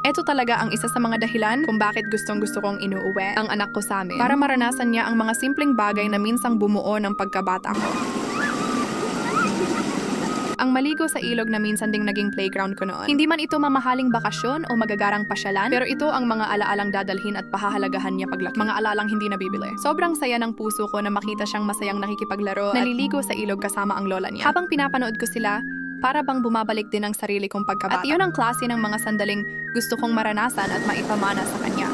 Ito talaga ang isa sa mga dahilan kung bakit gustong-gusto kong inuuwi ang anak ko sa amin para maranasan niya ang mga simpleng bagay na minsang bumuo ng pagkabata ko. Ang maligo sa ilog na minsan ding naging playground ko noon. Hindi man ito mamahaling bakasyon o magagarang pasyalan, pero ito ang mga alaalang dadalhin at pahahalagahan niya paglaki. Mga alalang hindi nabibili. Sobrang saya ng puso ko na makita siyang masayang nakikipaglaro, naliligo sa ilog kasama ang lola niya. Habang pinapanood ko sila, para bang bumabalik din ang sarili kong pagkabata. At iyon ang klase ng mga sandaling gusto kong maranasan at maipamana sa kanya.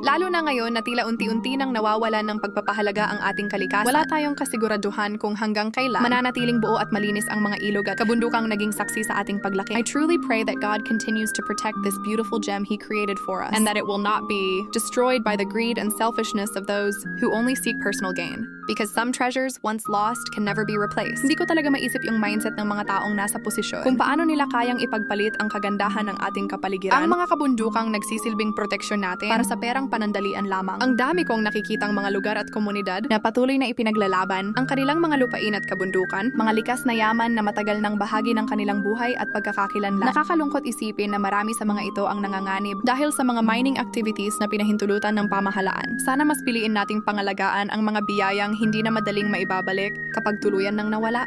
Lalo na ngayon na tila unti-unti nang nawawalan ng pagpapahalaga ang ating kalikasan. Wala tayong kasiguraduhan kung hanggang kailan mananatiling buo at malinis ang mga ilog at kabundukang naging saksi sa ating paglaki. I truly pray that God continues to protect this beautiful gem He created for us and that it will not be destroyed by the greed and selfishness of those who only seek personal gain. Because some treasures, once lost, can never be replaced. Hindi ko talaga maisip yung mindset ng mga taong nasa posisyon kung paano nila kayang ipagpalit ang kagandahan ng ating kapaligiran. Ang mga kabundukang nagsisilbing proteksyon natin para sa perang panandalian lamang. Ang dami kong nakikitang mga lugar at komunidad na patuloy na ipinaglalaban ang kanilang mga lupain at kabundukan, mga likas na yaman na matagal ng bahagi ng kanilang buhay at pagkakakilanlan. Nakakalungkot isipin na marami sa mga ito ang nanganganib dahil sa mga mining activities na pinahintulutan ng pamahalaan. Sana mas piliin nating pangalagaan ang mga biyayang hindi na madaling maibabalik kapag tuluyan nang nawala.